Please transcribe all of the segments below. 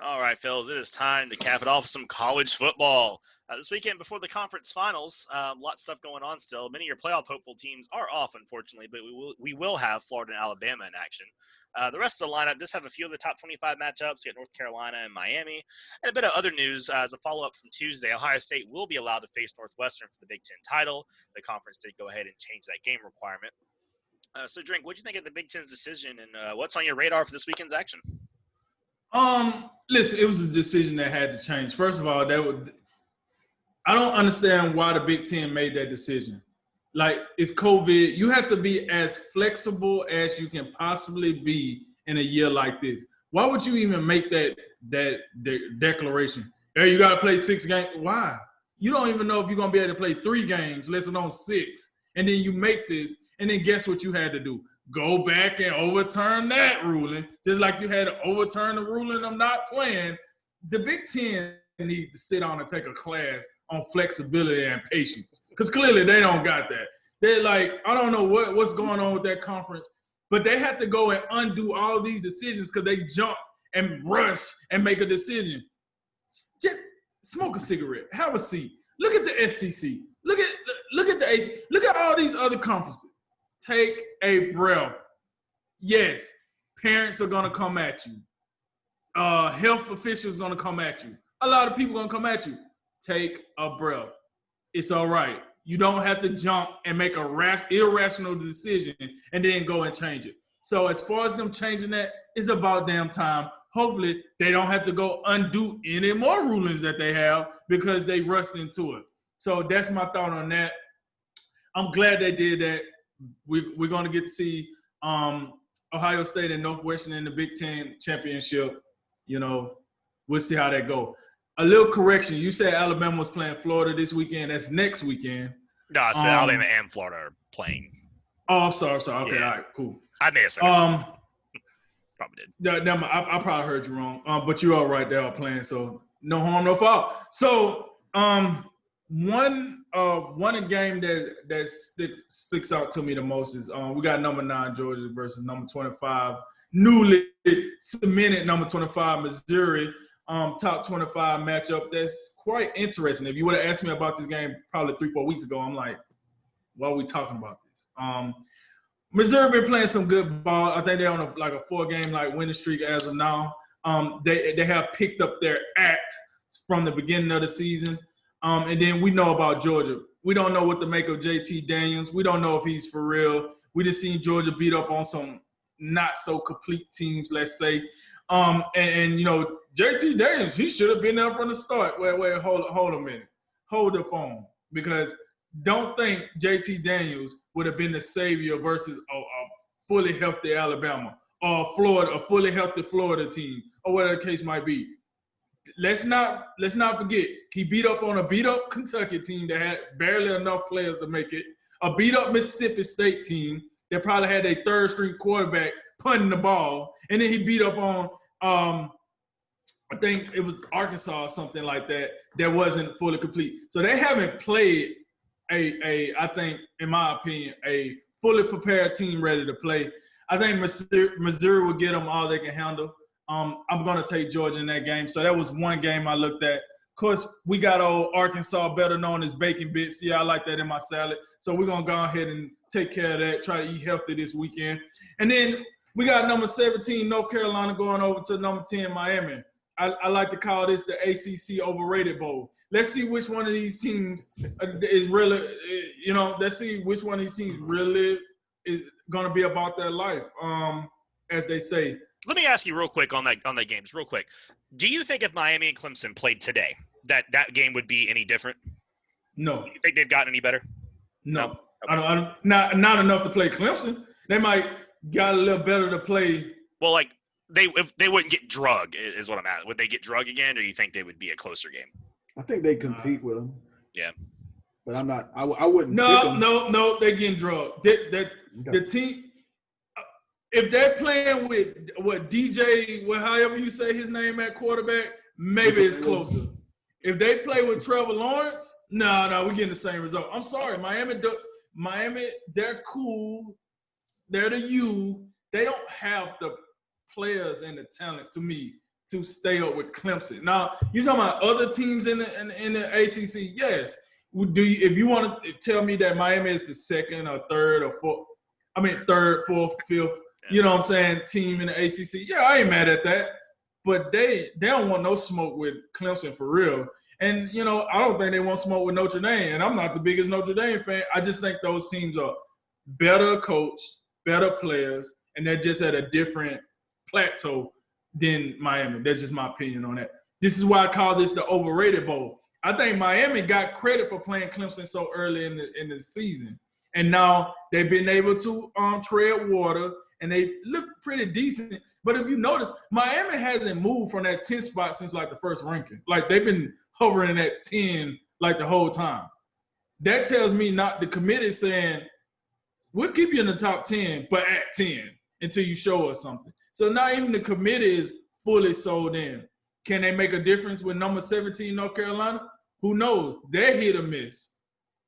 All right, fellas, it is time to cap it off with some college football. This weekend before the conference finals, lots of stuff going on still. Many of your playoff hopeful teams are off, unfortunately, but we will have Florida and Alabama in action. The rest of the lineup just have a few of the top 25 matchups. You got North Carolina and Miami. And a bit of other news as a follow-up from Tuesday. Ohio State will be allowed to face Northwestern for the Big Ten title. The conference did go ahead and change that game requirement. So, Drink, what do you think of the Big Ten's decision, and what's on your radar for this weekend's action? Listen, it was a decision that had to change. First of all, I don't understand why the Big Ten made that decision. Like, it's COVID. You have to be as flexible as you can possibly be in a year like this. Why would you even make that declaration? Hey, you got to play 6 games. Why? You don't even know if you're going to be able to play 3 games, let alone 6. And then you make this, and then guess what you had to do? Go back and overturn that ruling, just like you had to overturn the ruling of not playing. The Big Ten needs to sit down and take a class on flexibility and patience, because clearly they don't got that. They're like, I don't know what's going on with that conference, but they have to go and undo all these decisions because they jump and rush and make a decision. Just smoke a cigarette, have a seat. Look at the SEC. Look at the AC. Look at all these other conferences. Take a breath. Yes, parents are going to come at you. Health officials are going to come at you. A lot of people are going to come at you. Take a breath. It's all right. You don't have to jump and make a irrational decision and then go and change it. So as far as them changing that, it's about damn time. Hopefully, they don't have to go undo any more rulings that they have because they rushed into it. So that's my thought on that. I'm glad they did that. We're going to get to see Ohio State and Northwestern in the Big Ten championship. You know, we'll see how that goes. A little correction. You said Alabama was playing Florida this weekend. That's next weekend. No, I said Alabama and Florida are playing. Oh, I'm sorry. Okay, yeah. All right, cool. I may have said it. Probably did. I probably heard you wrong. But you are right. They are playing, so no harm, no foul. So one game that sticks out to me the most is we got number 9 Georgia versus number 25, newly cemented number 25 Missouri. Top 25 matchup. That's quite interesting. If you would have asked me about this game probably 3-4 weeks ago, I'm like, why are we talking about this? Missouri been playing some good ball. I think they're on a 4-game winning streak as of now. They have picked up their act from the beginning of the season. And then we know about Georgia. We don't know what to make of JT Daniels. We don't know if he's for real. We just seen Georgia beat up on some not so complete teams, let's say. And you know, JT Daniels, he should have been there from the start. Wait, hold a minute. Hold the phone. Because don't think JT Daniels would have been the savior versus a fully healthy Alabama or a fully healthy Florida team or whatever the case might be. Let's not forget, he beat up on a beat-up Kentucky team that had barely enough players to make it, a beat-up Mississippi State team that probably had a third-string quarterback punting the ball, and then he beat up on, I think it was Arkansas or something like that wasn't fully complete. So they haven't played I think, in my opinion, a fully prepared team ready to play. I think Missouri will get them all they can handle. I'm going to take Georgia in that game. So that was one game I looked at. Of course, we got old Arkansas, better known as Bacon Bits. Yeah, I like that in my salad. So we're going to go ahead and take care of that, try to eat healthy this weekend. And then we got number 17, North Carolina, going over to number 10, Miami. I like to call this the ACC Overrated Bowl. Let's see which one of these teams is really, let's see which one of these teams really is going to be about their life, as they say. Let me ask you real quick on that games, real quick. Do you think if Miami and Clemson played today, that game would be any different? No. Do you think they've gotten any better? No. Okay. I don't, not enough to play Clemson. They might got a little better to play. Well, like if they wouldn't get drug is what I'm at. Would they get drug again, or do you think they would be a closer game? I think they compete with them. Yeah. But I'm not. I wouldn't. No. They're getting drugged. The team. If they're playing with DJ, however you say his name at quarterback, maybe it's closer. If they play with Trevor Lawrence, no, we're getting the same result. I'm sorry, Miami, they're cool. They're the U. They don't have the players and the talent, to me, to stay up with Clemson. Now, you're talking about other teams in the ACC. Yes. If you want to tell me that Miami is the second or third or fourth, third, fourth, fifth, you know what I'm saying, team in the ACC, yeah, I ain't mad at that. But they don't want no smoke with Clemson for real. And, you know, I don't think they want smoke with Notre Dame. And I'm not the biggest Notre Dame fan. I just think those teams are better coached, better players, and they're just at a different plateau than Miami. That's just my opinion on that. This is why I call this the overrated bowl. I think Miami got credit for playing Clemson so early in the season. And now they've been able to tread water, and they look pretty decent. But if you notice, Miami hasn't moved from that 10th spot since, like, the first ranking. Like, they've been hovering at 10, like, the whole time. That tells me not the committee saying, we'll keep you in the top 10, but at 10 until you show us something. So now even the committee is fully sold in. Can they make a difference with number 17 North Carolina? Who knows? They're hit or miss.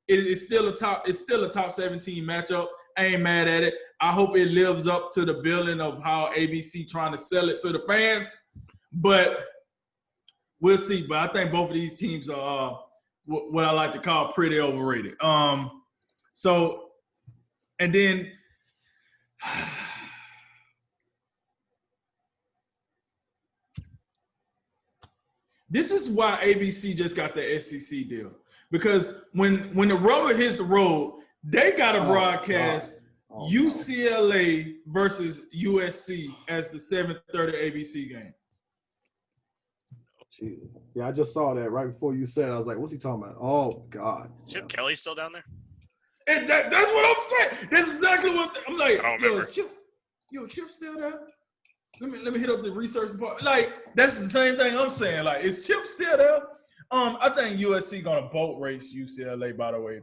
It's still a top 17 matchup. I ain't mad at it. I hope it lives up to the billing of how ABC trying to sell it to the fans. But we'll see. But I think both of these teams are what I like to call pretty overrated. So, and then this is why ABC just got the SEC deal. Because when the rubber hits the road, they got to broadcast UCLA versus USC as the 7:30 ABC game. Jesus. Yeah, I just saw that right before you said it. I was like, what's he talking about? Oh, God. Is Chip Kelly still down there? And that's what I'm saying. That's exactly what I'm like. I don't remember. Chip still there? Let me hit up the research department. Like, that's the same thing I'm saying. Like, is Chip still there? I think USC gonna boat race UCLA, by the way.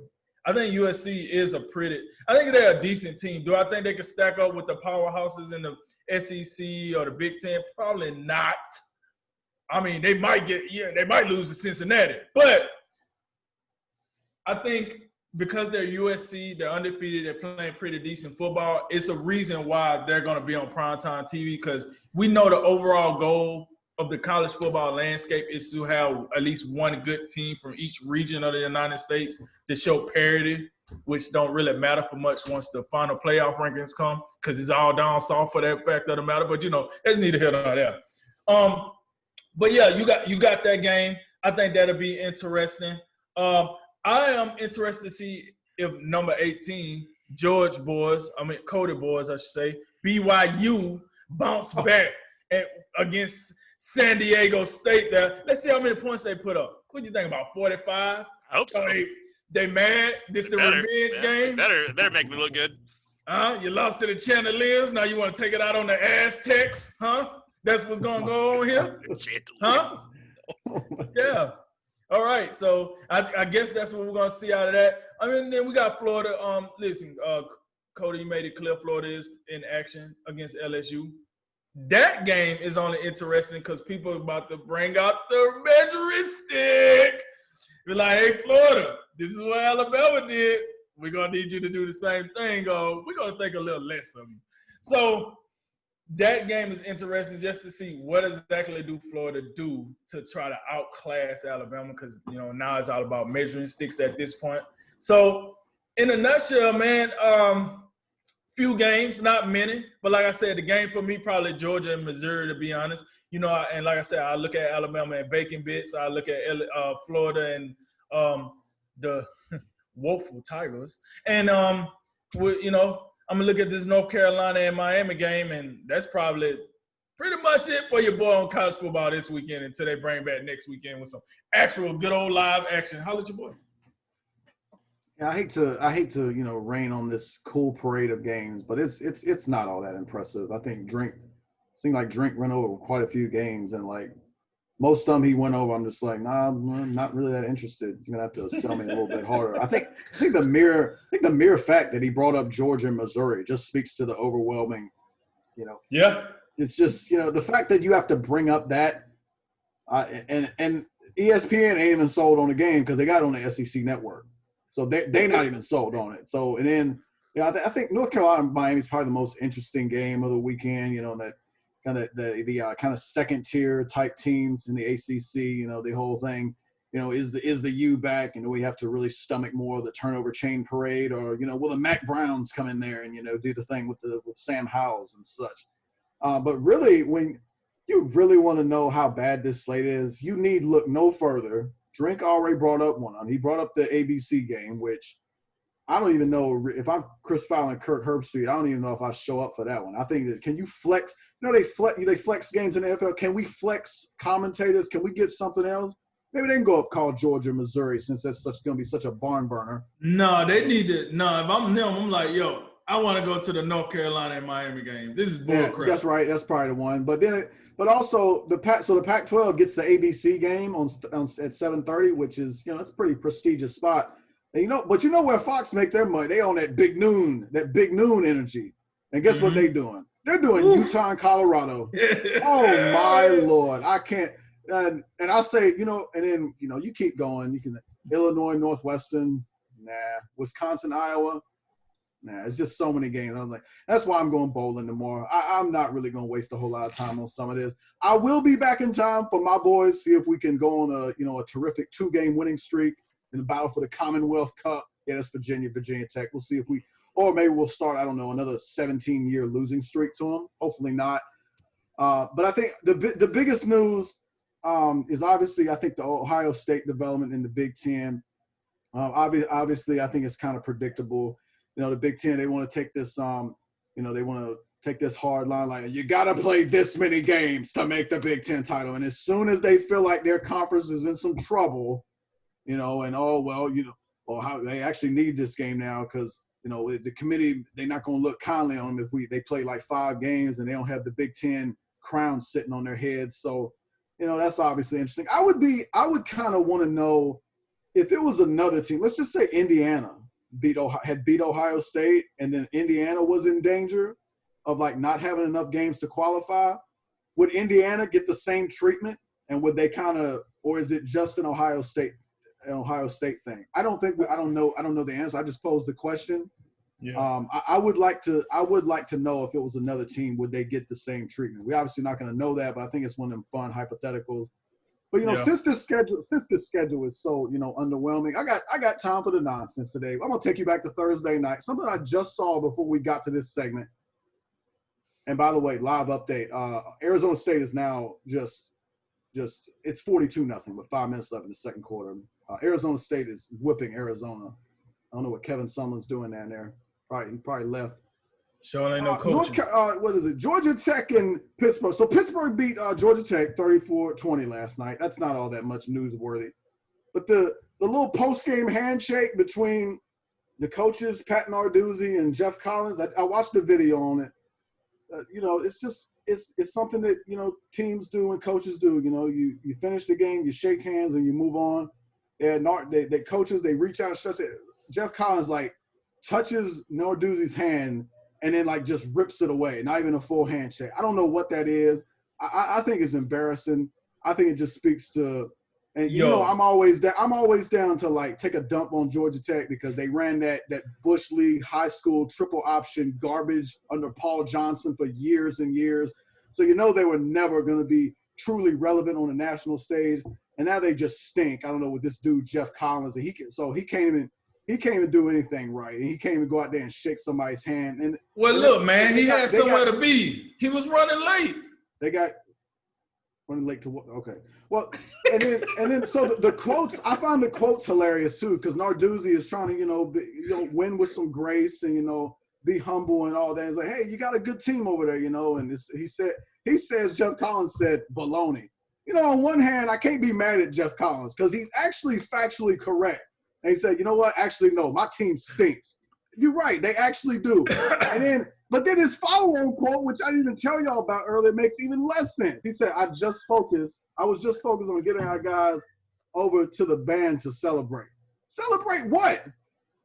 I think USC is I think they're a decent team. Do I think they can stack up with the powerhouses in the SEC or the Big Ten? Probably not. I mean, they might lose to Cincinnati. But I think because they're USC, they're undefeated, they're playing pretty decent football, it's a reason why they're going to be on primetime TV, because we know the overall goal of the college football landscape is to have at least one good team from each region of the United States to show parity, which don't really matter for much once the final playoff rankings come, because it's all down south for that fact of the matter. But, you know, that's neither here nor there. But, yeah, you got that game. I think that'll be interesting. I am interested to see if number 18, Cody Boys, I should say, BYU bounce back against San Diego State there. Let's see how many points they put up. What do you think, about 45? I hope so. They mad? This the revenge game? Better make me look good. You lost to the Chandeliers. Now you want to take it out on the Aztecs, huh? That's what's going to go on here? Huh? Yeah. All right. So I guess that's what we're going to see out of that. I mean, then we got Florida. Listen, Cody, you made it clear Florida is in action against LSU. That game is only interesting because people are about to bring out the measuring stick. Be like, hey, Florida, this is what Alabama did. We're going to need you to do the same thing. We're going to think a little less of you. So that game is interesting just to see what exactly do Florida do to try to outclass Alabama, because, you know, now it's all about measuring sticks at this point. So in a nutshell, man, few games, not many. But like I said, the game for me, probably Georgia and Missouri, to be honest. You know, and like I said, I look at Alabama and bacon bits. I look at Florida and the woeful Tigers. And, you know, I'm going to look at this North Carolina and Miami game, and that's probably pretty much it for your boy on college football this weekend until they bring back next weekend with some actual good old live action. Holla at your boy. Yeah, I hate to you know, rain on this cool parade of games, but it's not all that impressive. I think Drink went over quite a few games, and like most of them he went over. I'm just like, nah, I'm not really that interested. You're gonna have to sell me a little bit harder. I think the mere fact that he brought up Georgia and Missouri just speaks to the overwhelming, you know. Yeah. It's just, you know, the fact that you have to bring up that, and ESPN ain't even sold on the game because they got it on the SEC network. So they're not even sold on it. So, and then, you know, I think North Carolina and Miami is probably the most interesting game of the weekend, you know, that the kind of second tier type teams in the ACC. You know, the whole thing. You know, is the U back? And do we have to really stomach more of the turnover chain parade, or you know, will the Mac Browns come in there and you know do the thing with Sam Howells and such? But really, when you really want to know how bad this slate is, you need look no further. Drink already brought up one. He brought up the ABC game, which I don't even know if I'm Chris Fowler and Kirk Herbstreit. I don't even know if I show up for that one. I think that can you flex? You know, they flex games in the NFL. Can we flex commentators? Can we get something else? Maybe they can go up call Georgia, Missouri, since that's going to be such a barn burner. No, they need to. No, if I'm them, I'm like, yo, I want to go to the North Carolina and Miami game. This is bullcrap. That's right. That's probably the one. But also the Pac-12 gets the ABC game on at 7:30, which is it's a pretty prestigious spot. And but you know where Fox make their money? They on that big noon energy. And guess what they doing? They're doing Utah and Colorado. Oh my Lord, I can't. And I say, and then you keep going. You can Illinois, Northwestern, nah. Wisconsin, Iowa, nah. It's just so many games. I'm like, that's why I'm going bowling tomorrow. I'm not really going to waste a whole lot of time on some of this. I will be back in time for my boys. See if we can go on a terrific 2-game winning streak in the battle for the Commonwealth Cup. Yeah, that's Virginia Tech. We'll see if or maybe we'll start. I don't know, another 17-year losing streak to them. Hopefully not. But I think the biggest news. Is obviously, I think, the Ohio State development in the Big Ten. Obviously, I think it's kind of predictable. The Big Ten, they want to take this, they want to take this hard line, like, you got to play this many games to make the Big Ten title. And as soon as they feel like their conference is in some trouble, how they actually need this game now because, the committee, they're not going to look kindly on them if they play like 5 games and they don't have the Big Ten crown sitting on their heads. So, that's obviously interesting. I would kind of want to know if it was another team. Let's just say Indiana had beat Ohio State, and then Indiana was in danger of like not having enough games to qualify. Would Indiana get the same treatment, and would they or is it just an Ohio State thing? I don't know the answer. I just posed the question. Yeah. I would like to know if it was another team, would they get the same treatment? We're obviously not going to know that, but I think it's one of them fun hypotheticals. But since this schedule is so underwhelming, I got time for the nonsense today. I'm gonna take you back to Thursday night. Something I just saw before we got to this segment. And by the way, live update: Arizona State is now just it's 42-0 with 5 minutes left in the second quarter. Arizona State is whipping Arizona. I don't know what Kevin Sumlin's doing down there. He probably left. Sure ain't no coaching. What is it? Georgia Tech and Pittsburgh. So Pittsburgh beat Georgia Tech 34-20 last night. That's not all that much newsworthy. But the little post-game handshake between the coaches, Pat Narduzzi and Jeff Collins, I watched the video on it. It's something that, teams do and coaches do. You finish the game, you shake hands, and you move on. And the coaches, they reach out and stretch it. Jeff Collins, touches Narduzzi's hand and then, just rips it away. Not even a full handshake. I don't know what that is. I think it's embarrassing. I think it just speaks to – and, I'm always down to, take a dump on Georgia Tech because they ran that Bush League high school triple option garbage under Paul Johnson for years and years. So, they were never going to be truly relevant on the national stage. And now they just stink. I don't know what this dude, Jeff Collins, he can't even do anything right. And he can't even go out there and shake somebody's hand. And look, man, he had somewhere to be. He was running late. They got running late to what? Okay. Well, and then so the quotes, I find the quotes hilarious too, because Narduzzi is trying to, win with some grace and, be humble and all that. It's like, hey, you got a good team over there, and he says Jeff Collins said baloney. On one hand, I can't be mad at Jeff Collins because he's actually factually correct. And he said, you know what? Actually, no, my team stinks. You're right. They actually do. But then his follow-on quote, which I didn't even tell y'all about earlier, makes even less sense. He said, I was just focused on getting our guys over to the band to celebrate. Celebrate what?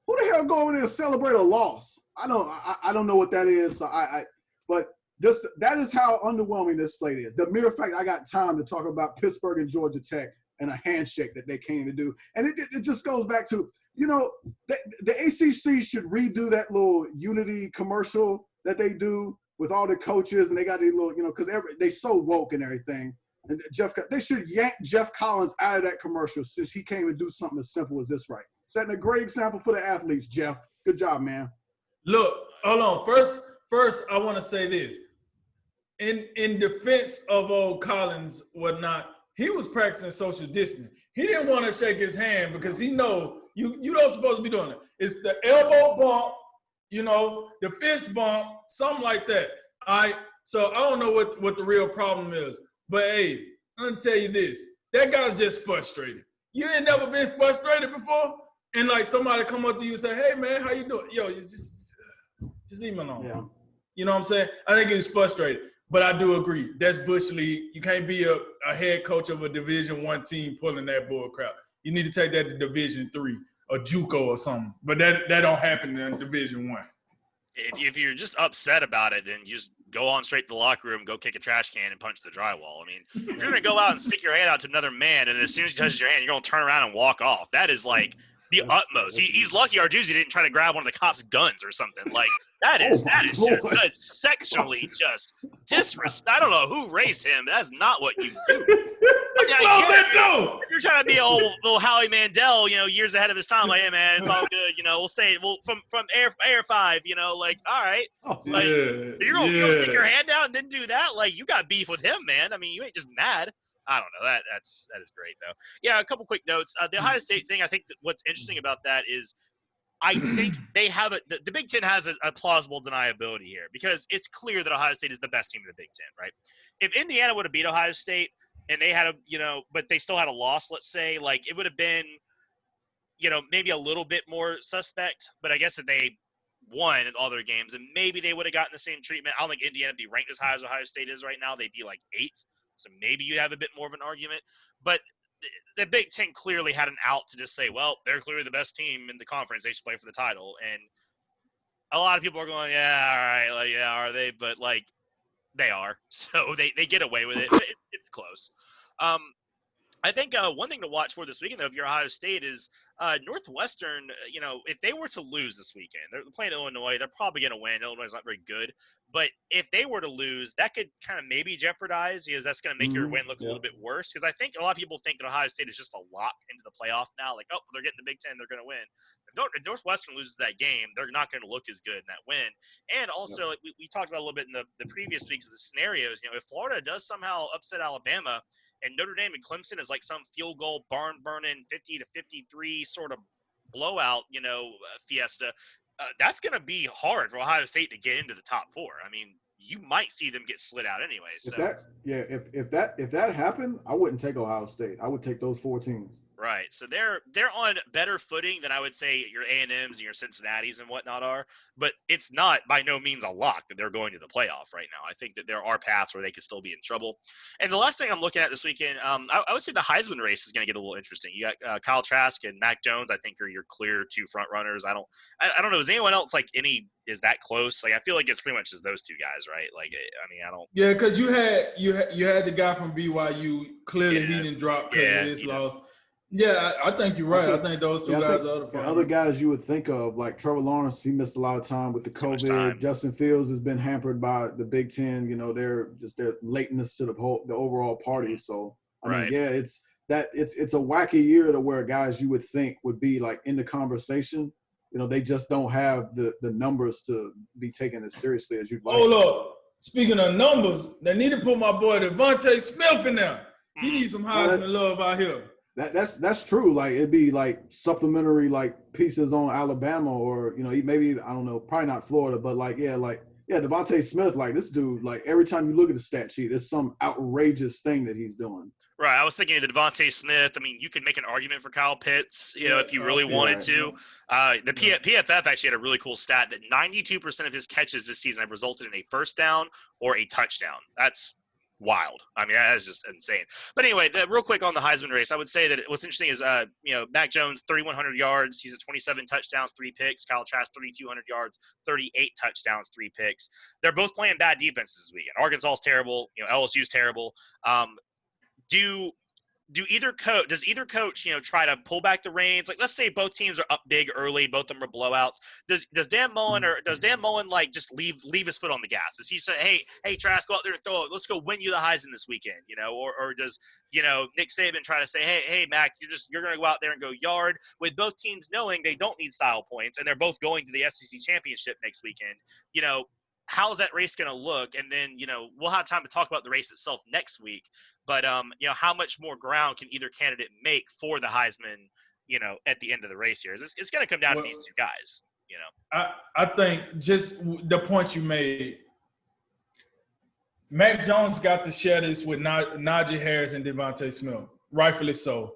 Who the hell go over there and celebrate a loss? I don't know what that is. So but just that is how underwhelming this slate is. The mere fact I got time to talk about Pittsburgh and Georgia Tech and a handshake that they came to do. And it just goes back to, the ACC should redo that little Unity commercial that they do with all the coaches and they got these little, because they so woke and everything. And they should yank Jeff Collins out of that commercial since he came and do something as simple as this right. Setting a great example for the athletes, Jeff. Good job, man. Look, hold on. First, I want to say this. In defense of old Collins, whatnot, he was practicing social distancing. He didn't want to shake his hand because he know you don't supposed to be doing it. It's the elbow bump, the fist bump, something like that. All right. So I don't know what the real problem is. But hey, I'm gonna tell you this. That guy's just frustrated. You ain't never been frustrated before? And like somebody come up to you and say, hey man, how you doing? Yo, you just leave me alone. Yeah. You know what I'm saying? I think he was frustrated. But I do agree. That's Bush League. You can't be a head coach of a Division I team pulling that bull crap. You need to take that to Division III or JUCO or something. But that don't happen in Division I. If you're just upset about it, then you just go on straight to the locker room, go kick a trash can, and punch the drywall. I mean, if you're going to go out and stick your hand out to another man, and as soon as he touches your hand, you're going to turn around and walk off. That is like the utmost. He's lucky Arduzzi didn't try to grab one of the cops' guns or something. Like, that is just sexually just disrespect. I don't know who raised him. That's not what you do. If you're trying to be a little Howie Mandel, years ahead of his time, like, hey man, it's all good. We'll stay. From Air 5, like, all right. Like, you're gonna stick your hand out and then do that. Like, you got beef with him, man. I mean, you ain't just mad. I don't know. That is great though. Yeah, a couple quick notes. The Ohio State thing. I think that what's interesting about that is, I think they have the Big Ten has a plausible deniability here because it's clear that Ohio State is the best team in the Big Ten, right? If Indiana would have beat Ohio State and they had but they still had a loss, let's say, like, it would have been, maybe a little bit more suspect, but I guess that they won in all their games and maybe they would have gotten the same treatment. I don't think Indiana would be ranked as high as Ohio State is right now. They'd be like 8th. So maybe you'd have a bit more of an argument, but the Big Ten clearly had an out to just say, well, they're clearly the best team in the conference. They should play for the title. And a lot of people are going, yeah, all right, like, yeah, are they? But, like, they are. So they get away with it. But it's close. I think one thing to watch for this weekend, though, if you're Ohio State, is Northwestern. If they were to lose this weekend, they're playing Illinois. They're probably going to win. Illinois is not very good, but if they were to lose, that could kind of maybe jeopardize, because that's going to make your win look a little bit worse. Because I think a lot of people think that Ohio State is just a lock into the playoff now. Like, oh, they're getting the Big Ten, they're going to win. If Northwestern loses that game, they're not going to look as good in that win. And also, like we talked about a little bit in the previous weeks of the scenarios. If Florida does somehow upset Alabama, and Notre Dame and Clemson is like some field goal, barn burning 50-53 sort of blowout, fiesta, that's going to be hard for Ohio State to get into the top 4. I mean, you might see them get slid out anyway. So if that happened, I wouldn't take Ohio State. I would take those 4 teams. Right. So they're on better footing than I would say your A&Ms and your Cincinnatis and whatnot are. But it's not by no means a lock that they're going to the playoff right now. I think that there are paths where they could still be in trouble. And the last thing I'm looking at this weekend, I would say the Heisman race is going to get a little interesting. You got Kyle Trask and Mac Jones, I think, are your clear 2 front runners. I don't know. Is anyone else is that close? Like, I feel like it's pretty much just those 2 guys, right? Like, I mean, I don't. Yeah, because you had the guy from BYU. Clearly, he didn't drop because of his loss. Yeah, I think you're right. I think those 2 guys are the other guys you would think of, like Trevor Lawrence. He missed a lot of time with the COVID. Justin Fields has been hampered by the Big Ten. They're lateness to the overall party. So I mean, yeah, it's a wacky year to where guys you would think would be like in the conversation. They just don't have the numbers to be taken as seriously as you'd like. Hold up. Speaking of numbers, they need to put my boy Devontae Smith in there. He needs some Heisman love out here. That's true. Like, it'd be like supplementary like pieces on Alabama or maybe, I don't know, probably not Florida, but Devontae Smith, like this dude, like every time you look at the stat sheet, it's some outrageous thing that he's doing. Right. I was thinking of the Devontae Smith. I mean, you could make an argument for Kyle Pitts, if you really wanted to. The PFF actually had a really cool stat that 92% of his catches this season have resulted in a first down or a touchdown. That's wild. I mean, that's just insane. But anyway, real quick on the Heisman race, I would say that what's interesting is, Mac Jones, 3,100 yards. He's at 27 touchdowns, 3 picks. Kyle Trask, 3,200 yards, 38 touchdowns, 3 picks. They're both playing bad defenses this weekend. Arkansas is terrible. LSU is terrible. does either coach, try to pull back the reins? Like, let's say both teams are up big early, both of them are blowouts. Does Dan Mullen like just leave his foot on the gas? Does he say, hey, Trask, go out there and throw it. Let's go win you the Heisman this weekend, or does, Nick Saban try to say, hey, Mac, you're going to go out there and go yard, with both teams knowing they don't need style points and they're both going to the SEC championship next weekend? How's that race going to look? And then, we'll have time to talk about the race itself next week. But, how much more ground can either candidate make for the Heisman, at the end of the race here? It's going to come down to these two guys, I think just the point you made, Mac Jones got to share this with Najee Harris and Devontae Smith, rightfully so.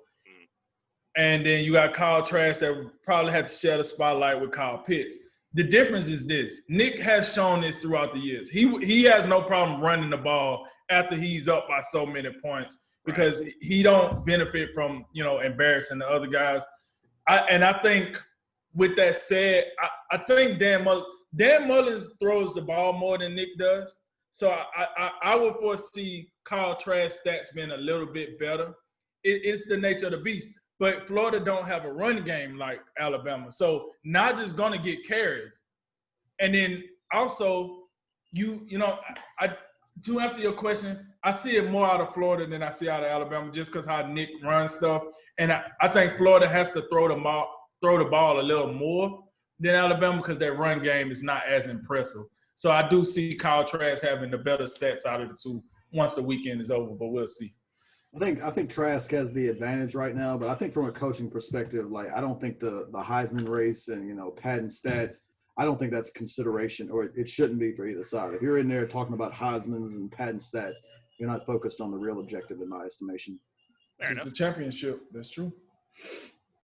And then you got Kyle Trask that probably had to share the spotlight with Kyle Pitts. The difference is this. Nick has shown this throughout the years. He has no problem running the ball after he's up by so many points because he don't benefit from, embarrassing the other guys. I think with that said, I think Dan Mullins throws the ball more than Nick does. So I would foresee Kyle Trask's stats being a little bit better. It's the nature of the beast. But Florida don't have a run game like Alabama. So Najee's going to get carries. And then also, to answer your question, I see it more out of Florida than I see out of Alabama just because how Nick runs stuff. And I think Florida has to throw the ball a little more than Alabama because their run game is not as impressive. So I do see Kyle Trask having the better stats out of the two once the weekend is over, but we'll see. I think Trask has the advantage right now, but I think from a coaching perspective, I don't think the Heisman race and, padding stats, I don't think that's consideration, or it shouldn't be for either side. If you're in there talking about Heismans and padding stats, you're not focused on the real objective in my estimation. It's the championship. That's true.